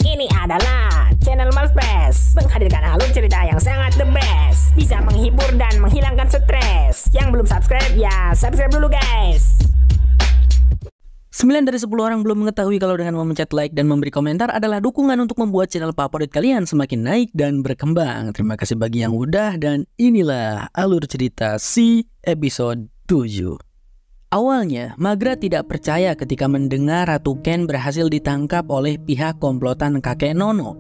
Ini adalah channel Malfresh, menghadirkan alur cerita yang sangat the best, bisa menghibur dan menghilangkan stres. Yang belum subscribe ya subscribe dulu guys. 9 dari 10 orang belum mengetahui kalau dengan memencet like dan memberi komentar adalah dukungan untuk membuat channel favorit kalian semakin naik dan berkembang. Terima kasih bagi yang udah, dan inilah alur cerita si episode 7. Awalnya, Magra tidak percaya ketika mendengar Ratu Ken berhasil ditangkap oleh pihak komplotan kakek Nono.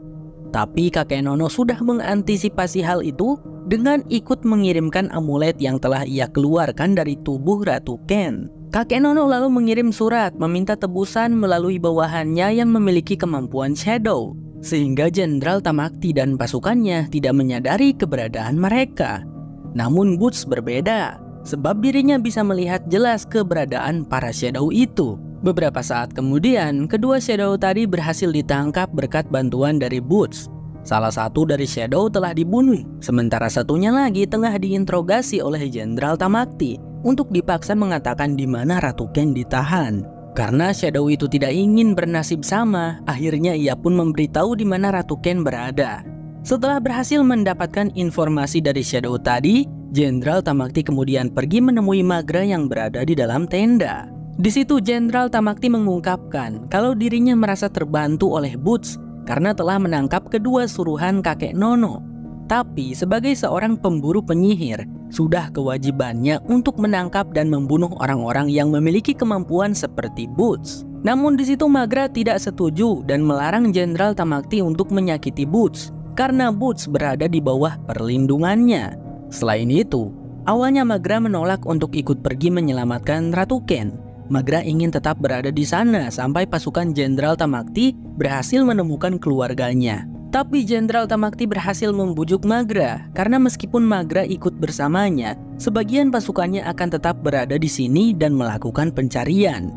Tapi kakek Nono sudah mengantisipasi hal itu dengan ikut mengirimkan amulet yang telah ia keluarkan dari tubuh Ratu Ken. Kakek Nono lalu mengirim surat meminta tebusan melalui bawahannya yang memiliki kemampuan Shadow, sehingga Jenderal Tamakti dan pasukannya tidak menyadari keberadaan mereka. Namun Boots berbeda, sebab dirinya bisa melihat jelas keberadaan para Shadow itu. Beberapa saat kemudian, kedua Shadow tadi berhasil ditangkap berkat bantuan dari Boots. Salah satu dari Shadow telah dibunuh, sementara satunya lagi tengah diinterogasi oleh Jenderal Tamakti untuk dipaksa mengatakan di mana Ratu Ken ditahan. Karena Shadow itu tidak ingin bernasib sama, akhirnya ia pun memberitahu di mana Ratu Ken berada. Setelah berhasil mendapatkan informasi dari Shadow tadi, Jenderal Tamakti kemudian pergi menemui Magra yang berada di dalam tenda. Di situ Jenderal Tamakti mengungkapkan kalau dirinya merasa terbantu oleh Boots karena telah menangkap kedua suruhan kakek Nono. Tapi sebagai seorang pemburu penyihir, sudah kewajibannya untuk menangkap dan membunuh orang-orang yang memiliki kemampuan seperti Boots. Namun di situ Magra tidak setuju dan melarang Jenderal Tamakti untuk menyakiti Boots karena Boots berada di bawah perlindungannya. Selain itu, awalnya Magra menolak untuk ikut pergi menyelamatkan Ratu Ken. Magra ingin tetap berada di sana sampai pasukan Jenderal Tamakti berhasil menemukan keluarganya. Tapi Jenderal Tamakti berhasil membujuk Magra karena meskipun Magra ikut bersamanya, sebagian pasukannya akan tetap berada di sini dan melakukan pencarian.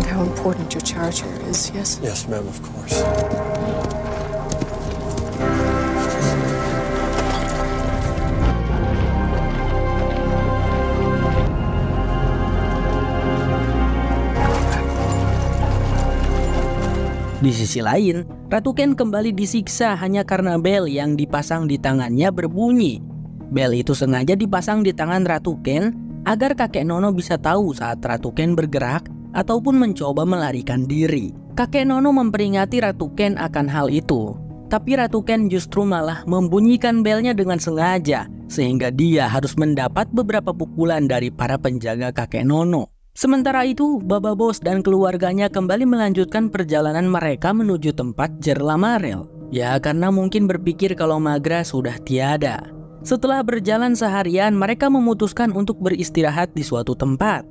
How important your charge here is, yes? Yes, ma'am, of course. Di sisi lain, Ratu Ken kembali disiksa hanya karena bel yang dipasang di tangannya berbunyi. Bel itu sengaja dipasang di tangan Ratu Ken agar kakek Nono bisa tahu saat Ratu Ken bergerak ataupun mencoba melarikan diri. Kakek Nono memperingati Ratu Ken akan hal itu. Tapi Ratu Ken justru malah membunyikan belnya dengan sengaja, sehingga dia harus mendapat beberapa pukulan dari para penjaga kakek Nono. Sementara itu, Baba Boss dan keluarganya kembali melanjutkan perjalanan mereka menuju tempat Jerlamarel. Ya, karena mungkin berpikir kalau Magra sudah tiada. Setelah berjalan seharian, mereka memutuskan untuk beristirahat di suatu tempat.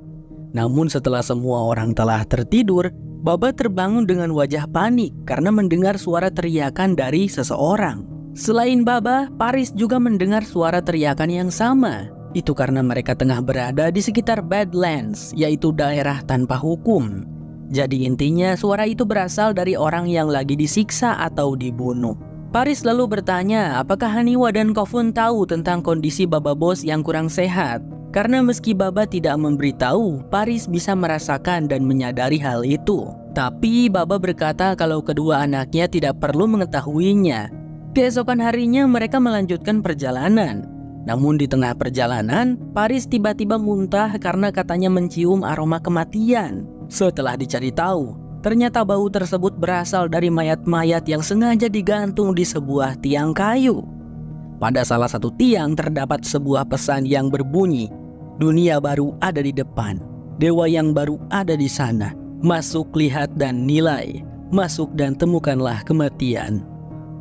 Namun setelah semua orang telah tertidur, Baba terbangun dengan wajah panik karena mendengar suara teriakan dari seseorang. Selain Baba, Paris juga mendengar suara teriakan yang sama. Itu karena mereka tengah berada di sekitar Badlands, yaitu daerah tanpa hukum. Jadi intinya suara itu berasal dari orang yang lagi disiksa atau dibunuh. Paris lalu bertanya apakah Haniwa dan Kofun tahu tentang kondisi Baba Boss yang kurang sehat. Karena meski Baba tidak memberitahu, Paris bisa merasakan dan menyadari hal itu. Tapi Baba berkata kalau kedua anaknya tidak perlu mengetahuinya. Keesokan harinya mereka melanjutkan perjalanan. Namun di tengah perjalanan, Paris tiba-tiba muntah karena katanya mencium aroma kematian. Setelah dicari tahu, ternyata bau tersebut berasal dari mayat-mayat yang sengaja digantung di sebuah tiang kayu. Pada salah satu tiang terdapat sebuah pesan yang berbunyi, "Dunia baru ada di depan, dewa yang baru ada di sana. Masuk, lihat dan nilai. Masuk dan temukanlah kematian.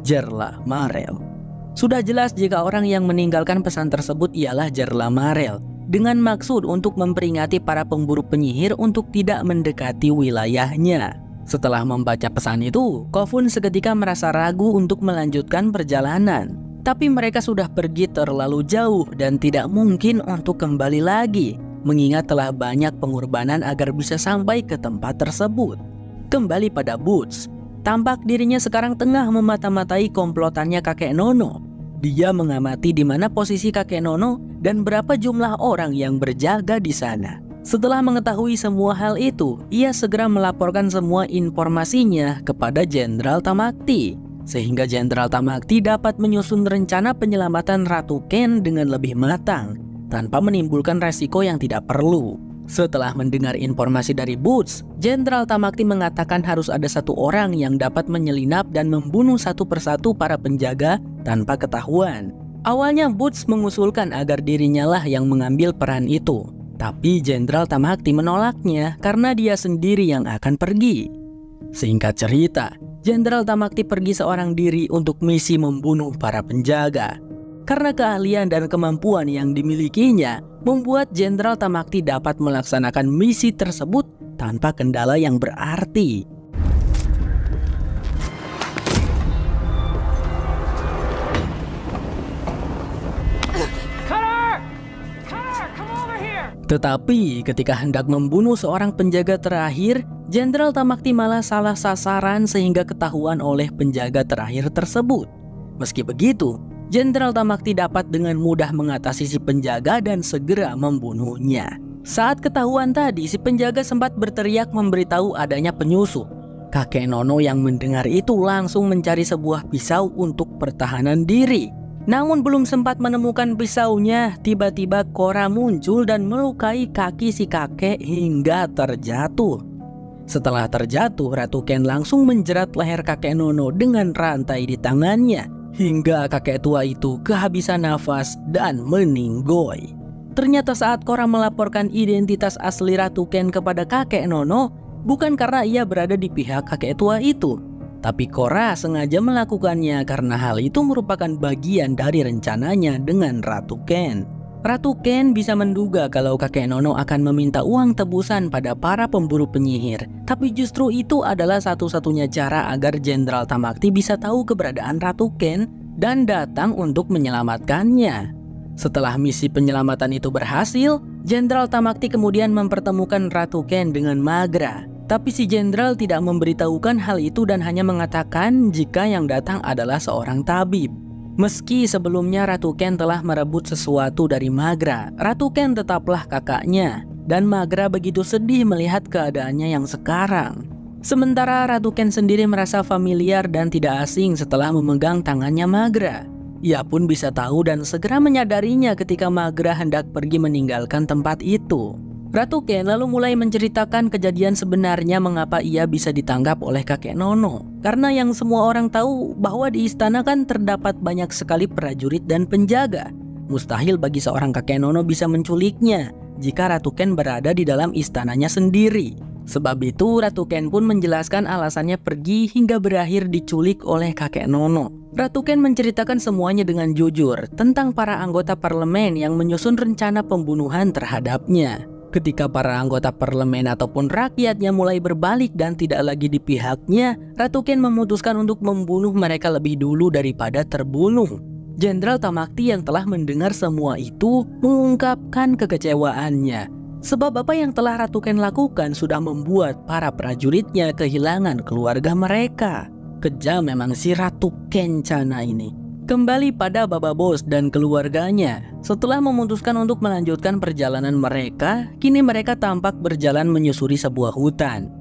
Jerlamarel." Sudah jelas jika orang yang meninggalkan pesan tersebut ialah Jerlamarel, dengan maksud untuk memperingati para pemburu penyihir untuk tidak mendekati wilayahnya. Setelah membaca pesan itu, Kofun seketika merasa ragu untuk melanjutkan perjalanan. Tapi mereka sudah pergi terlalu jauh dan tidak mungkin untuk kembali lagi, mengingat telah banyak pengorbanan agar bisa sampai ke tempat tersebut. Kembali pada Boots, tampak dirinya sekarang tengah memata-matai komplotannya kakek Nono. Dia mengamati di mana posisi kakek Nono dan berapa jumlah orang yang berjaga di sana. Setelah mengetahui semua hal itu, ia segera melaporkan semua informasinya kepada Jenderal Tamakti, sehingga Jenderal Tamakti dapat menyusun rencana penyelamatan Ratu Ken dengan lebih matang, tanpa menimbulkan resiko yang tidak perlu. Setelah mendengar informasi dari Boots, Jenderal Tamakti mengatakan harus ada satu orang yang dapat menyelinap dan membunuh satu persatu para penjaga tanpa ketahuan. Awalnya Boots mengusulkan agar dirinya lah yang mengambil peran itu, tapi Jenderal Tamakti menolaknya karena dia sendiri yang akan pergi. Singkat cerita, Jenderal Tamakti pergi seorang diri untuk misi membunuh para penjaga. Karena keahlian dan kemampuan yang dimilikinya, membuat Jenderal Tamakti dapat melaksanakan misi tersebut tanpa kendala yang berarti. Tetapi ketika hendak membunuh seorang penjaga terakhir, Jenderal Tamakti malah salah sasaran sehingga ketahuan oleh penjaga terakhir tersebut. Meski begitu, Jenderal Tamakti dapat dengan mudah mengatasi si penjaga dan segera membunuhnya. Saat ketahuan tadi, si penjaga sempat berteriak memberitahu adanya penyusup. Kakek Nono yang mendengar itu langsung mencari sebuah pisau untuk pertahanan diri. Namun belum sempat menemukan pisaunya, tiba-tiba Korra muncul dan melukai kaki si kakek hingga terjatuh. Setelah terjatuh, Ratu Ken langsung menjerat leher kakek Nono dengan rantai di tangannya, hingga kakek tua itu kehabisan nafas dan meninggoy. Ternyata saat Korra melaporkan identitas asli Ratu Ken kepada kakek Nono, bukan karena ia berada di pihak kakek tua itu, tapi Korra sengaja melakukannya karena hal itu merupakan bagian dari rencananya dengan Ratu Ken. Ratu Ken bisa menduga kalau kakek Nono akan meminta uang tebusan pada para pemburu penyihir, tapi justru itu adalah satu-satunya cara agar Jenderal Tamakti bisa tahu keberadaan Ratu Ken dan datang untuk menyelamatkannya. Setelah misi penyelamatan itu berhasil, Jenderal Tamakti kemudian mempertemukan Ratu Ken dengan Maghra. Tapi si jenderal tidak memberitahukan hal itu dan hanya mengatakan jika yang datang adalah seorang tabib. Meski sebelumnya Ratu Ken telah merebut sesuatu dari Maghra, Ratu Ken tetaplah kakaknya, dan Maghra begitu sedih melihat keadaannya yang sekarang. Sementara Ratu Ken sendiri merasa familiar dan tidak asing setelah memegang tangannya Maghra. Ia pun bisa tahu dan segera menyadarinya ketika Maghra hendak pergi meninggalkan tempat itu. Ratu Ken lalu mulai menceritakan kejadian sebenarnya mengapa ia bisa ditangkap oleh kakek Nono. Karena yang semua orang tahu bahwa di istana kan terdapat banyak sekali prajurit dan penjaga. Mustahil bagi seorang kakek Nono bisa menculiknya jika Ratu Ken berada di dalam istananya sendiri. Sebab itu Ratu Ken pun menjelaskan alasannya pergi hingga berakhir diculik oleh kakek Nono. Ratu Ken menceritakan semuanya dengan jujur tentang para anggota parlemen yang menyusun rencana pembunuhan terhadapnya. Ketika para anggota parlemen ataupun rakyatnya mulai berbalik dan tidak lagi di pihaknya, Ratu Ken memutuskan untuk membunuh mereka lebih dulu daripada terbunuh. Jenderal Tamakti yang telah mendengar semua itu mengungkapkan kekecewaannya. Sebab apa yang telah Ratu Ken lakukan sudah membuat para prajuritnya kehilangan keluarga mereka. Kejam memang si Ratu Kencana ini. Kembali pada Baba Boss dan keluarganya. Setelah memutuskan untuk melanjutkan perjalanan mereka, kini mereka tampak berjalan menyusuri sebuah hutan.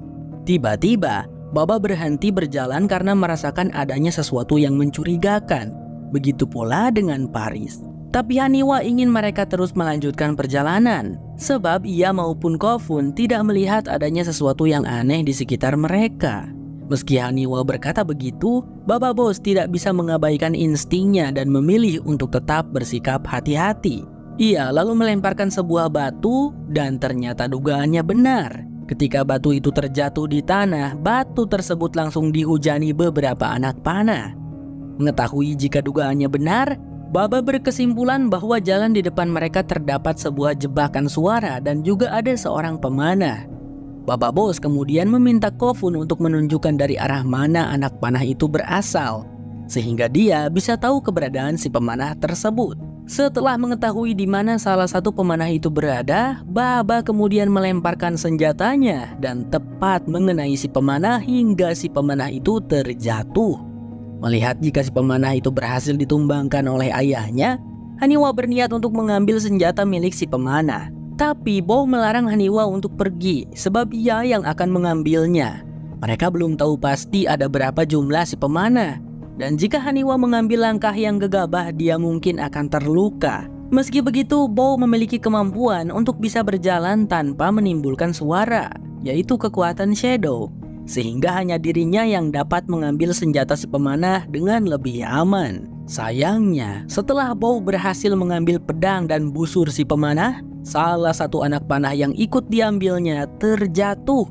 Tiba-tiba, Baba berhenti berjalan karena merasakan adanya sesuatu yang mencurigakan. Begitu pula dengan Paris. Tapi Haniwa ingin mereka terus melanjutkan perjalanan, sebab ia maupun Kofun tidak melihat adanya sesuatu yang aneh di sekitar mereka. Meski Haniwa berkata begitu, Baba Boss tidak bisa mengabaikan instingnya dan memilih untuk tetap bersikap hati-hati. Ia lalu melemparkan sebuah batu dan ternyata dugaannya benar. Ketika batu itu terjatuh di tanah, batu tersebut langsung dihujani beberapa anak panah. Mengetahui jika dugaannya benar, Baba berkesimpulan bahwa jalan di depan mereka terdapat sebuah jebakan suara dan juga ada seorang pemanah. Baba Boss kemudian meminta Kofun untuk menunjukkan dari arah mana anak panah itu berasal, sehingga dia bisa tahu keberadaan si pemanah tersebut. Setelah mengetahui di mana salah satu pemanah itu berada, Baba kemudian melemparkan senjatanya dan tepat mengenai si pemanah hingga si pemanah itu terjatuh. Melihat jika si pemanah itu berhasil ditumbangkan oleh ayahnya, Haniwa berniat untuk mengambil senjata milik si pemanah. Tapi Bow melarang Haniwa untuk pergi sebab ia yang akan mengambilnya. Mereka belum tahu pasti ada berapa jumlah si pemanah. Dan jika Haniwa mengambil langkah yang gegabah, dia mungkin akan terluka. Meski begitu, Bow memiliki kemampuan untuk bisa berjalan tanpa menimbulkan suara, yaitu kekuatan Shadow. Sehingga hanya dirinya yang dapat mengambil senjata si pemanah dengan lebih aman. Sayangnya, setelah Bow berhasil mengambil pedang dan busur si pemanah, salah satu anak panah yang ikut diambilnya terjatuh.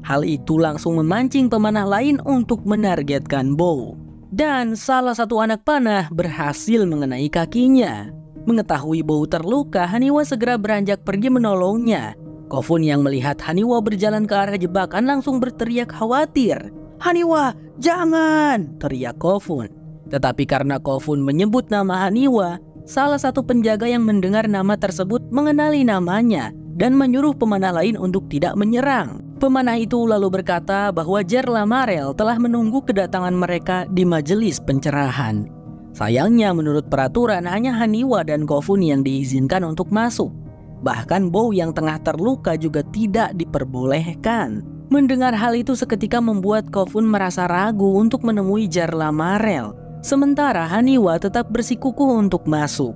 Hal itu langsung memancing pemanah lain untuk menargetkan Bow. Dan salah satu anak panah berhasil mengenai kakinya. Mengetahui Bow terluka, Haniwa segera beranjak pergi menolongnya. Kofun yang melihat Haniwa berjalan ke arah jebakan langsung berteriak khawatir. "Haniwa, jangan!" teriak Kofun. Tetapi karena Kofun menyebut nama Haniwa, salah satu penjaga yang mendengar nama tersebut mengenali namanya dan menyuruh pemanah lain untuk tidak menyerang. Pemanah itu lalu berkata bahwa Jer Lamarel telah menunggu kedatangan mereka di majelis pencerahan. Sayangnya menurut peraturan hanya Haniwa dan Kofun yang diizinkan untuk masuk. Bahkan Bow yang tengah terluka juga tidak diperbolehkan. Mendengar hal itu seketika membuat Kofun merasa ragu untuk menemui Jer Lamarel. Sementara Haniwa tetap bersikukuh untuk masuk.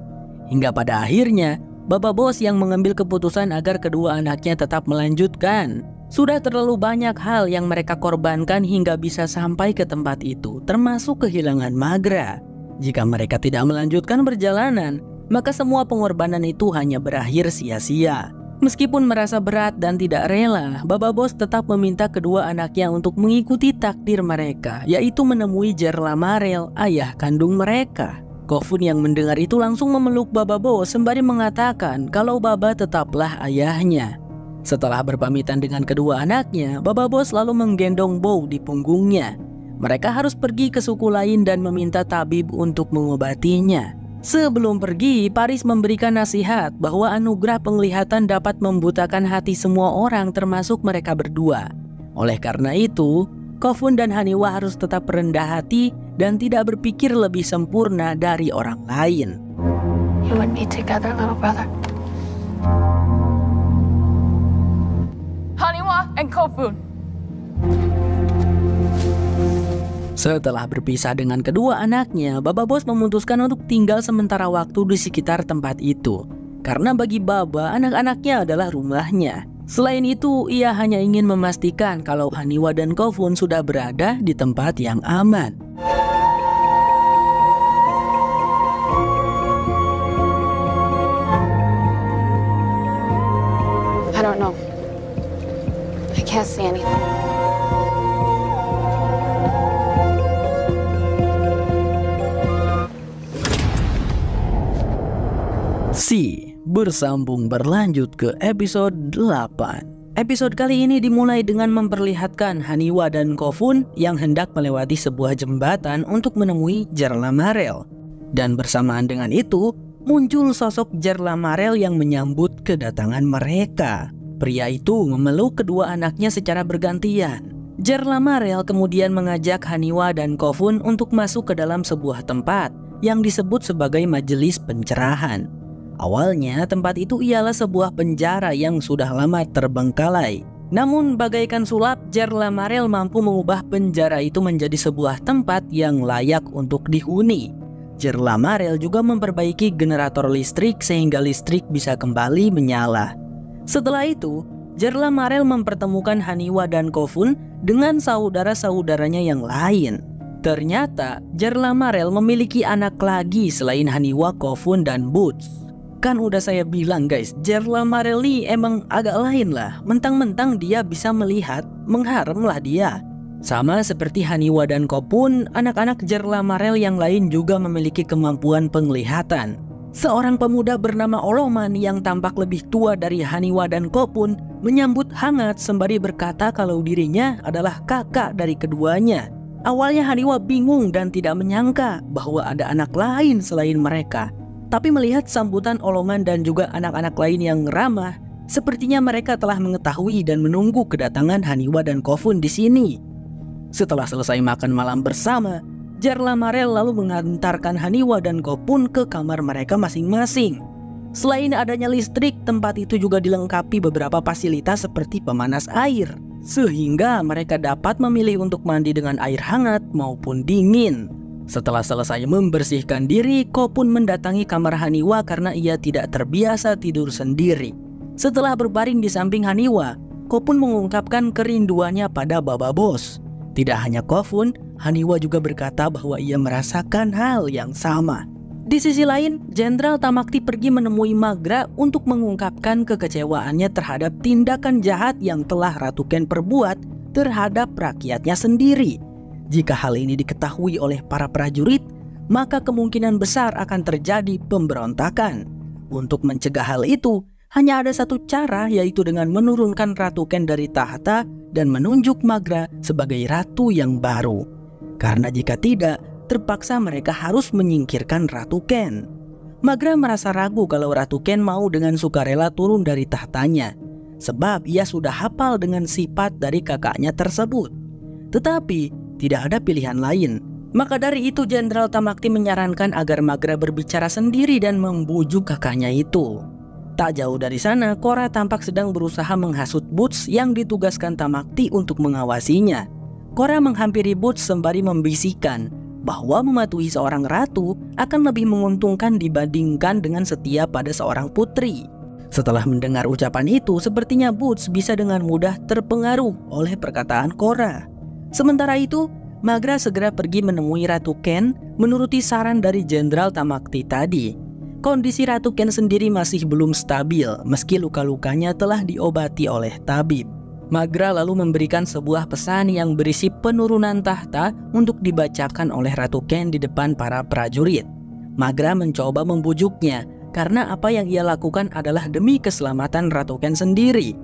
Hingga pada akhirnya, Baba Bos yang mengambil keputusan agar kedua anaknya tetap melanjutkan. Sudah terlalu banyak hal yang mereka korbankan hingga bisa sampai ke tempat itu, termasuk kehilangan Magra. Jika mereka tidak melanjutkan perjalanan, maka semua pengorbanan itu hanya berakhir sia-sia. Meskipun merasa berat dan tidak rela, Baba Bos tetap meminta kedua anaknya untuk mengikuti takdir mereka, yaitu menemui Jer Lamarel, ayah kandung mereka. Kofun yang mendengar itu langsung memeluk Baba Bos sembari mengatakan kalau Baba tetaplah ayahnya. Setelah berpamitan dengan kedua anaknya, Baba Bos lalu menggendong Bow di punggungnya. Mereka harus pergi ke suku lain dan meminta tabib untuk mengobatinya. Sebelum pergi, Paris memberikan nasihat bahwa anugerah penglihatan dapat membutakan hati semua orang termasuk mereka berdua. Oleh karena itu, Kofun dan Haniwa harus tetap rendah hati dan tidak berpikir lebih sempurna dari orang lain. You and me together, little brother. Haniwa and Kofun. Setelah berpisah dengan kedua anaknya, Baba Bos memutuskan untuk tinggal sementara waktu di sekitar tempat itu. Karena bagi Baba, anak-anaknya adalah rumahnya. Selain itu, ia hanya ingin memastikan kalau Haniwa dan Kofun sudah berada di tempat yang aman. I don't know. I can't see anything. Bersambung berlanjut ke episode 8. Episode kali ini dimulai dengan memperlihatkan Haniwa dan Kofun yang hendak melewati sebuah jembatan untuk menemui Jer Lamarel. Dan bersamaan dengan itu, muncul sosok Jer Lamarel yang menyambut kedatangan mereka. Pria itu memeluk kedua anaknya secara bergantian. Jer Lamarel kemudian mengajak Haniwa dan Kofun untuk masuk ke dalam sebuah tempat yang disebut sebagai majelis pencerahan. Awalnya tempat itu ialah sebuah penjara yang sudah lama terbengkalai. Namun bagaikan sulap, Jer Lamarel mampu mengubah penjara itu menjadi sebuah tempat yang layak untuk dihuni. Jer Lamarel juga memperbaiki generator listrik sehingga listrik bisa kembali menyala. Setelah itu, Jer Lamarel mempertemukan Haniwa dan Kofun dengan saudara-saudaranya yang lain. Ternyata Jer Lamarel memiliki anak lagi selain Haniwa, Kofun, dan Boots. Kan udah saya bilang guys, Jer Lamarel ini emang agak lain lah. Mentang-mentang dia bisa melihat, mengharemlah dia. Sama seperti Haniwa dan Kofun, anak-anak Jer Lamarel yang lain juga memiliki kemampuan penglihatan. Seorang pemuda bernama Oloman yang tampak lebih tua dari Haniwa dan Kofun menyambut hangat sembari berkata kalau dirinya adalah kakak dari keduanya. Awalnya Haniwa bingung dan tidak menyangka bahwa ada anak lain selain mereka. Tapi melihat sambutan Oloman dan juga anak-anak lain yang ramah, sepertinya mereka telah mengetahui dan menunggu kedatangan Haniwa dan Kofun di sini. Setelah selesai makan malam bersama, Jer Lamarel lalu mengantarkan Haniwa dan Kofun ke kamar mereka masing-masing. Selain adanya listrik, tempat itu juga dilengkapi beberapa fasilitas seperti pemanas air, sehingga mereka dapat memilih untuk mandi dengan air hangat maupun dingin. Setelah selesai membersihkan diri, Ko pun mendatangi kamar Haniwa karena ia tidak terbiasa tidur sendiri. Setelah berbaring di samping Haniwa, Ko pun mengungkapkan kerinduannya pada Baba Boss. Tidak hanya Ko pun, Haniwa juga berkata bahwa ia merasakan hal yang sama. Di sisi lain, Jenderal Tamakti pergi menemui Magra untuk mengungkapkan kekecewaannya terhadap tindakan jahat yang telah Ratu Ken perbuat terhadap rakyatnya sendiri. Jika hal ini diketahui oleh para prajurit, maka kemungkinan besar akan terjadi pemberontakan. Untuk mencegah hal itu, hanya ada satu cara, yaitu dengan menurunkan Ratu Ken dari tahta dan menunjuk Magra sebagai ratu yang baru. Karena jika tidak, terpaksa mereka harus menyingkirkan Ratu Ken. Magra merasa ragu kalau Ratu Ken mau dengan sukarela turun dari tahtanya, sebab ia sudah hafal dengan sifat dari kakaknya tersebut. Tetapi tidak ada pilihan lain. Maka dari itu Jenderal Tamakti menyarankan agar Magra berbicara sendiri dan membujuk kakaknya itu. Tak jauh dari sana, Korra tampak sedang berusaha menghasut Boots yang ditugaskan Tamakti untuk mengawasinya. Korra menghampiri Boots sembari membisikkan bahwa mematuhi seorang ratu akan lebih menguntungkan dibandingkan dengan setia pada seorang putri. Setelah mendengar ucapan itu, sepertinya Boots bisa dengan mudah terpengaruh oleh perkataan Korra. Sementara itu, Magra segera pergi menemui Ratu Ken menuruti saran dari Jenderal Tamakti tadi. Kondisi Ratu Ken sendiri masih belum stabil meski luka-lukanya telah diobati oleh tabib. Magra lalu memberikan sebuah pesan yang berisi penurunan tahta untuk dibacakan oleh Ratu Ken di depan para prajurit. Magra mencoba membujuknya karena apa yang ia lakukan adalah demi keselamatan Ratu Ken sendiri.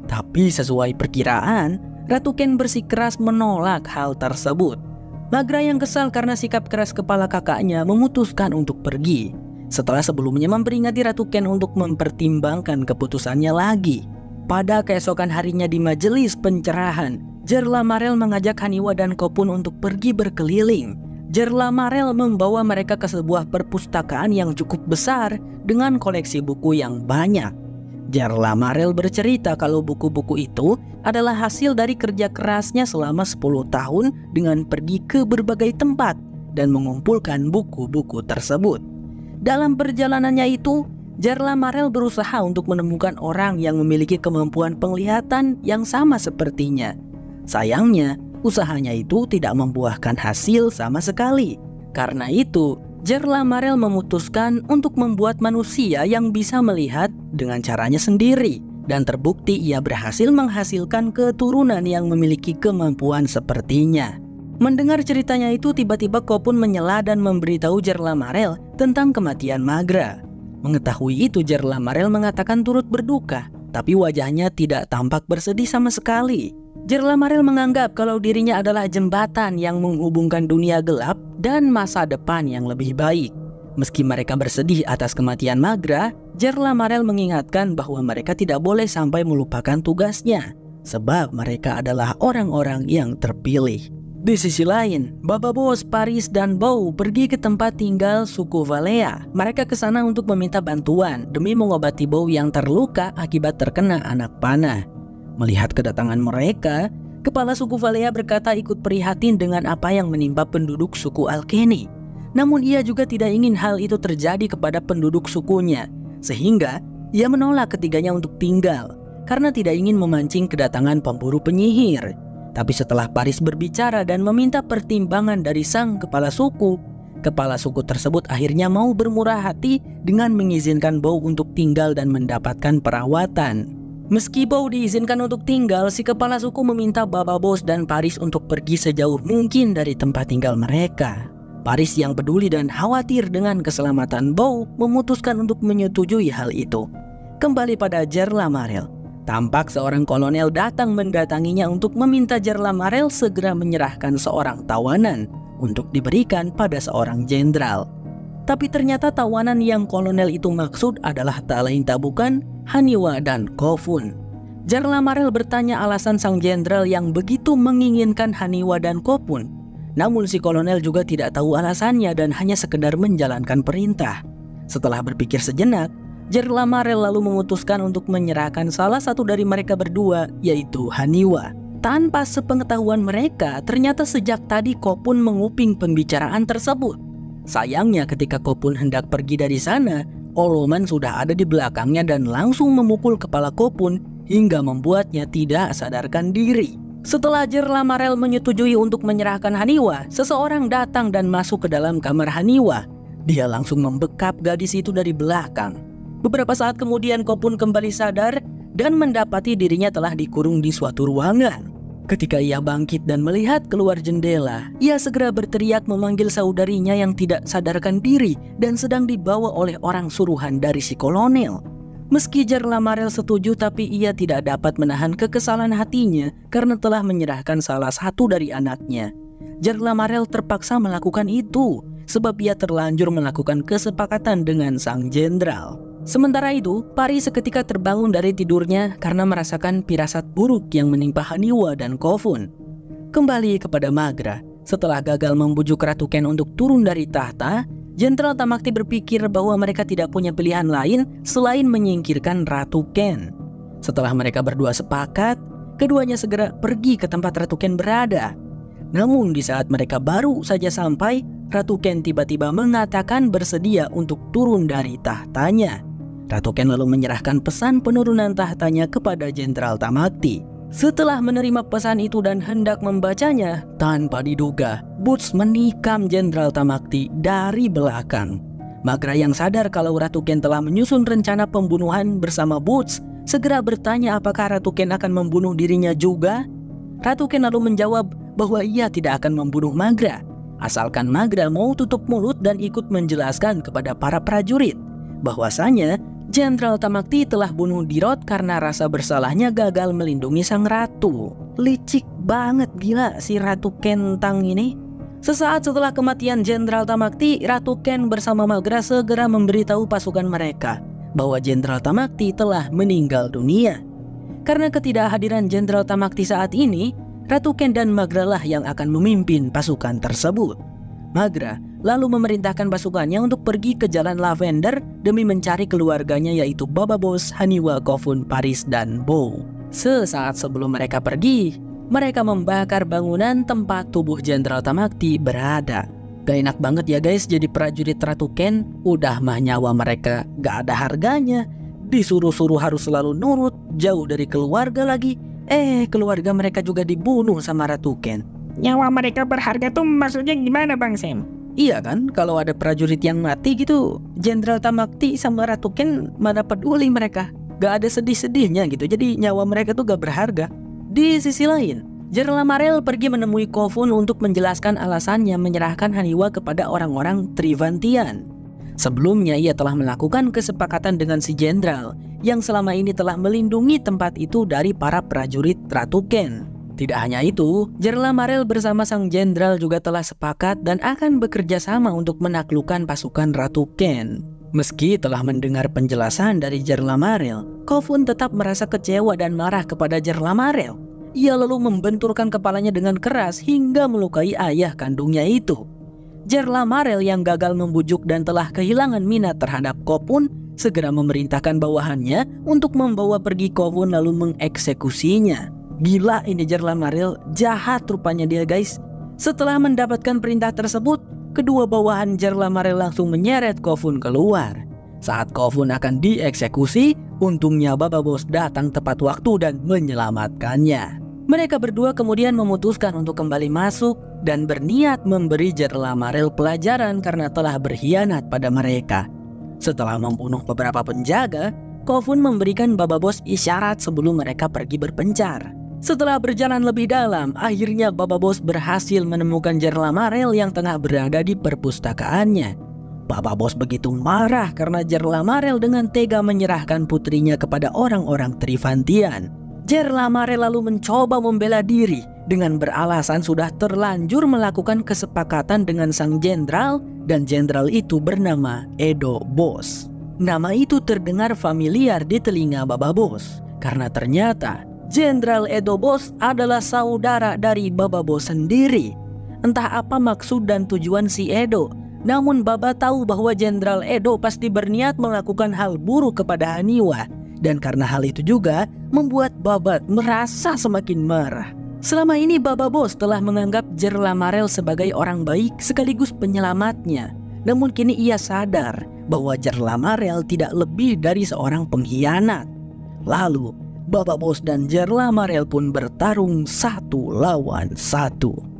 Tapi sesuai perkiraan, Ratu Ken bersikeras menolak hal tersebut. Magra yang kesal karena sikap keras kepala kakaknya memutuskan untuk pergi. Setelah sebelumnya memperingati Ratu Ken untuk mempertimbangkan keputusannya lagi. Pada keesokan harinya di majelis pencerahan, Jer Lamarel mengajak Haniwa dan Ko pun untuk pergi berkeliling. Jer Lamarel membawa mereka ke sebuah perpustakaan yang cukup besar dengan koleksi buku yang banyak. Jer Lamarel bercerita kalau buku-buku itu adalah hasil dari kerja kerasnya selama 10 tahun dengan pergi ke berbagai tempat dan mengumpulkan buku-buku tersebut. Dalam perjalanannya itu, Jer Lamarel berusaha untuk menemukan orang yang memiliki kemampuan penglihatan yang sama sepertinya. Sayangnya, usahanya itu tidak membuahkan hasil sama sekali. Karena itu, Jer Lamarel memutuskan untuk membuat manusia yang bisa melihat dengan caranya sendiri. Dan terbukti ia berhasil menghasilkan keturunan yang memiliki kemampuan sepertinya. Mendengar ceritanya itu, tiba-tiba Ko pun menyela dan memberitahu Jer Lamarel tentang kematian Magra. Mengetahui itu, Jer Lamarel mengatakan turut berduka, tapi wajahnya tidak tampak bersedih sama sekali. Jer Lamarel menganggap kalau dirinya adalah jembatan yang menghubungkan dunia gelap dan masa depan yang lebih baik. Meski mereka bersedih atas kematian Magra, Jer Lamarel mengingatkan bahwa mereka tidak boleh sampai melupakan tugasnya, sebab mereka adalah orang-orang yang terpilih. Di sisi lain, Baba Boss, Paris, dan Bow pergi ke tempat tinggal suku Valea. Mereka ke sana untuk meminta bantuan demi mengobati Bow yang terluka akibat terkena anak panah. Melihat kedatangan mereka, kepala suku Valea berkata ikut prihatin dengan apa yang menimpa penduduk suku Alkeni. Namun ia juga tidak ingin hal itu terjadi kepada penduduk sukunya, sehingga ia menolak ketiganya untuk tinggal karena tidak ingin memancing kedatangan pemburu penyihir. Tapi setelah Paris berbicara dan meminta pertimbangan dari sang kepala suku tersebut akhirnya mau bermurah hati dengan mengizinkan Bow untuk tinggal dan mendapatkan perawatan. Meski Bow diizinkan untuk tinggal, si kepala suku meminta Baba Boss dan Paris untuk pergi sejauh mungkin dari tempat tinggal mereka. Paris yang peduli dan khawatir dengan keselamatan Bow memutuskan untuk menyetujui hal itu. Kembali pada Jer Lamarel. Tampak seorang kolonel datang mendatanginya untuk meminta Jer Lamarel segera menyerahkan seorang tawanan untuk diberikan pada seorang jenderal. Tapi ternyata tawanan yang kolonel itu maksud adalah tak lain tak bukan Haniwa dan Ko pun. Jer Lamarel bertanya alasan sang jenderal yang begitu menginginkan Haniwa dan Ko pun. Namun si kolonel juga tidak tahu alasannya dan hanya sekedar menjalankan perintah. Setelah berpikir sejenak, Jerlamarel lalu memutuskan untuk menyerahkan salah satu dari mereka berdua, yaitu Haniwa. Tanpa sepengetahuan mereka, ternyata sejak tadi Khopun menguping pembicaraan tersebut. Sayangnya ketika Khopun hendak pergi dari sana, Oloman sudah ada di belakangnya dan langsung memukul kepala Khopun hingga membuatnya tidak sadarkan diri. Setelah Jerlamarel menyetujui untuk menyerahkan Haniwa, seseorang datang dan masuk ke dalam kamar Haniwa. Dia langsung membekap gadis itu dari belakang. Beberapa saat kemudian Khopun kembali sadar dan mendapati dirinya telah dikurung di suatu ruangan. Ketika ia bangkit dan melihat keluar jendela, ia segera berteriak memanggil saudarinya yang tidak sadarkan diri dan sedang dibawa oleh orang suruhan dari si kolonel. Meski Jerlamarel setuju, tapi ia tidak dapat menahan kekesalan hatinya karena telah menyerahkan salah satu dari anaknya. Jerlamarel terpaksa melakukan itu sebab ia terlanjur melakukan kesepakatan dengan sang jenderal. Sementara itu, Pari seketika terbangun dari tidurnya karena merasakan pirasat buruk yang menimpa Haniwa dan Khopun. Kembali kepada Maghra, setelah gagal membujuk Ratu Ken untuk turun dari tahta, Jenderal Tamakti berpikir bahwa mereka tidak punya pilihan lain selain menyingkirkan Ratu Ken. Setelah mereka berdua sepakat, keduanya segera pergi ke tempat Ratu Ken berada. Namun di saat mereka baru saja sampai, Ratu Ken tiba-tiba mengatakan bersedia untuk turun dari tahtanya. Ratu Ken lalu menyerahkan pesan penurunan tahtanya kepada Jenderal Tamakti. Setelah menerima pesan itu dan hendak membacanya, tanpa diduga, Boots menikam Jenderal Tamakti dari belakang. Maghra yang sadar kalau Ratu Ken telah menyusun rencana pembunuhan bersama Boots, segera bertanya apakah Ratu Ken akan membunuh dirinya juga. Ratu Ken lalu menjawab bahwa ia tidak akan membunuh Maghra, asalkan Maghra mau tutup mulut dan ikut menjelaskan kepada para prajurit bahwasanya Jenderal Tamakti telah bunuh Dirot karena rasa bersalahnya gagal melindungi sang ratu. Licik banget gila si Ratu Kentang ini. Sesaat setelah kematian Jenderal Tamakti, Ratu Ken bersama Maghra segera memberitahu pasukan mereka bahwa Jenderal Tamakti telah meninggal dunia. Karena ketidakhadiran Jenderal Tamakti saat ini, Ratu Ken dan Maghra lah yang akan memimpin pasukan tersebut. Maghra lalu memerintahkan pasukannya untuk pergi ke Jalan Lavender demi mencari keluarganya yaitu Bababos, Haniwa, Khopun, Paris, dan Bow. Sesaat sebelum mereka pergi, mereka membakar bangunan tempat tubuh Jenderal Tamakti berada. Gak enak banget ya guys jadi prajurit Ratu Ken, udah mah nyawa mereka gak ada harganya. Disuruh-suruh harus selalu nurut, jauh dari keluarga lagi. Keluarga mereka juga dibunuh sama Ratu Ken. Nyawa mereka berharga tuh maksudnya gimana Bang Sam? Iya kan, kalau ada prajurit yang mati gitu, Jenderal Tamakti sama Ratu Ken mana peduli mereka. Gak ada sedih-sedihnya gitu, jadi nyawa mereka tuh gak berharga. Di sisi lain, Jerlamarel pergi menemui Khopun untuk menjelaskan alasannya menyerahkan Haniwa kepada orang-orang Trivantian. Sebelumnya ia telah melakukan kesepakatan dengan si jenderal yang selama ini telah melindungi tempat itu dari para prajurit Ratu Ken. Tidak hanya itu, Jerlamarel bersama sang jenderal juga telah sepakat dan akan bekerja sama untuk menaklukkan pasukan Ratu Ken. Meski telah mendengar penjelasan dari Jerlamarel, Khopun tetap merasa kecewa dan marah kepada Jerlamarel. Ia lalu membenturkan kepalanya dengan keras hingga melukai ayah kandungnya itu. Jerlamarel yang gagal membujuk dan telah kehilangan minat terhadap Khopun segera memerintahkan bawahannya untuk membawa pergi Khopun lalu mengeksekusinya. Gila ini Jerlamarel, jahat rupanya dia guys. Setelah mendapatkan perintah tersebut, kedua bawahan Jerlamarel langsung menyeret Khopun keluar. Saat Khopun akan dieksekusi, untungnya Bababos datang tepat waktu dan menyelamatkannya. Mereka berdua kemudian memutuskan untuk kembali masuk dan berniat memberi Jerlamarel pelajaran karena telah berkhianat pada mereka. Setelah membunuh beberapa penjaga, Khopun memberikan Bababos isyarat sebelum mereka pergi berpencar. Setelah berjalan lebih dalam, akhirnya Bababos berhasil menemukan Jerlamarel yang tengah berada di perpustakaannya. Bababos begitu marah karena Jerlamarel dengan tega menyerahkan putrinya kepada orang-orang Trivantian. Jerlamarel lalu mencoba membela diri dengan beralasan sudah terlanjur melakukan kesepakatan dengan sang jenderal dan jenderal itu bernama Edo Bos. Nama itu terdengar familiar di telinga Bababos karena ternyata Jenderal Edo Bos adalah saudara dari Bababos sendiri. Entah apa maksud dan tujuan si Edo, Namun Baba tahu bahwa Jenderal Edo pasti berniat melakukan hal buruk kepada Haniwa. Dan karena hal itu juga membuat Baba merasa semakin marah. Selama ini Baba Bos telah menganggap Jerlamarel sebagai orang baik sekaligus penyelamatnya. Namun kini ia sadar bahwa Jerlamarel tidak lebih dari seorang pengkhianat. Lalu Baba Bos dan Jerlamarel pun bertarung 1 lawan 1.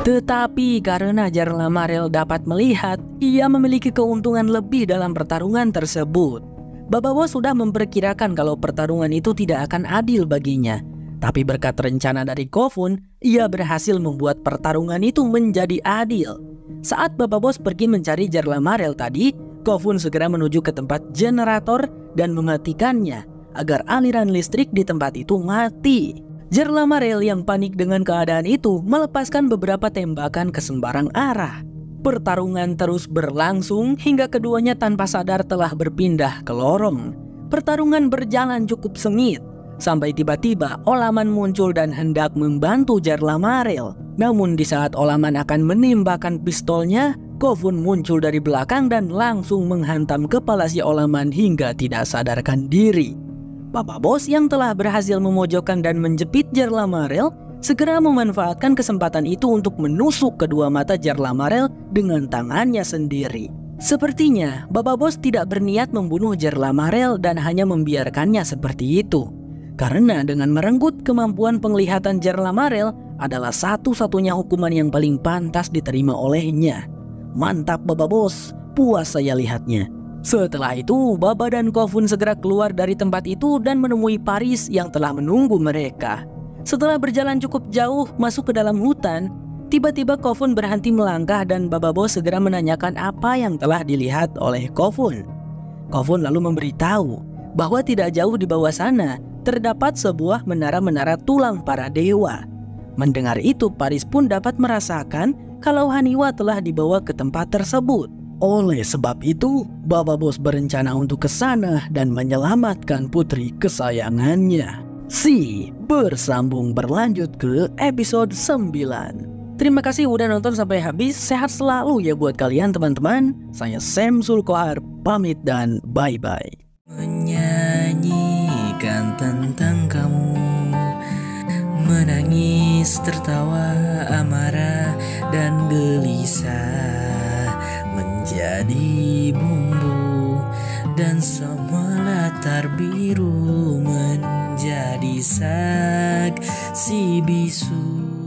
Tetapi karena Jerlamarel dapat melihat ia memiliki keuntungan lebih dalam pertarungan tersebut, Baba Bos sudah memperkirakan kalau pertarungan itu tidak akan adil baginya. Tapi berkat rencana dari Kofun, ia berhasil membuat pertarungan itu menjadi adil. Saat Baba Bos pergi mencari Jerlamarel tadi, Kofun segera menuju ke tempat generator dan mematikannya agar aliran listrik di tempat itu mati. Jerlamarel yang panik dengan keadaan itu melepaskan beberapa tembakan ke sembarang arah. Pertarungan terus berlangsung hingga keduanya tanpa sadar telah berpindah ke lorong. Pertarungan berjalan cukup sengit sampai tiba-tiba Olaman muncul dan hendak membantu Jerlamarel. Namun di saat Olaman akan menembakkan pistolnya, Kofun muncul dari belakang dan langsung menghantam kepala si Olaman hingga tidak sadarkan diri. Baba Bos yang telah berhasil memojokkan dan menjepit Jerlamarel segera memanfaatkan kesempatan itu untuk menusuk kedua mata Jerlamarel dengan tangannya sendiri. Sepertinya Baba Bos tidak berniat membunuh Jerlamarel dan hanya membiarkannya seperti itu. Karena dengan merenggut kemampuan penglihatan Jerlamarel adalah satu-satunya hukuman yang paling pantas diterima olehnya. Mantap Baba Bos, puas saya lihatnya. Setelah itu, Baba dan Kofun segera keluar dari tempat itu dan menemui Paris yang telah menunggu mereka. Setelah berjalan cukup jauh masuk ke dalam hutan, tiba-tiba Kofun berhenti melangkah dan Baba Bos segera menanyakan apa yang telah dilihat oleh Kofun. Kofun lalu memberitahu bahwa tidak jauh di bawah sana terdapat sebuah menara-menara tulang para dewa. Mendengar itu, Paris pun dapat merasakan kalau Haniwa telah dibawa ke tempat tersebut. Oleh sebab itu, Baba Bos berencana untuk ke sana dan menyelamatkan putri kesayangannya. Si bersambung berlanjut ke episode 9. Terima kasih udah nonton sampai habis. Sehat selalu ya buat kalian teman-teman. Saya Sam Sulkohar pamit dan bye-bye. Menyanyikan tentang kamu, menangis, tertawa, amarah, dan gelisah menjadi bumbu, dan semua latar biru menjadi saksi bisu.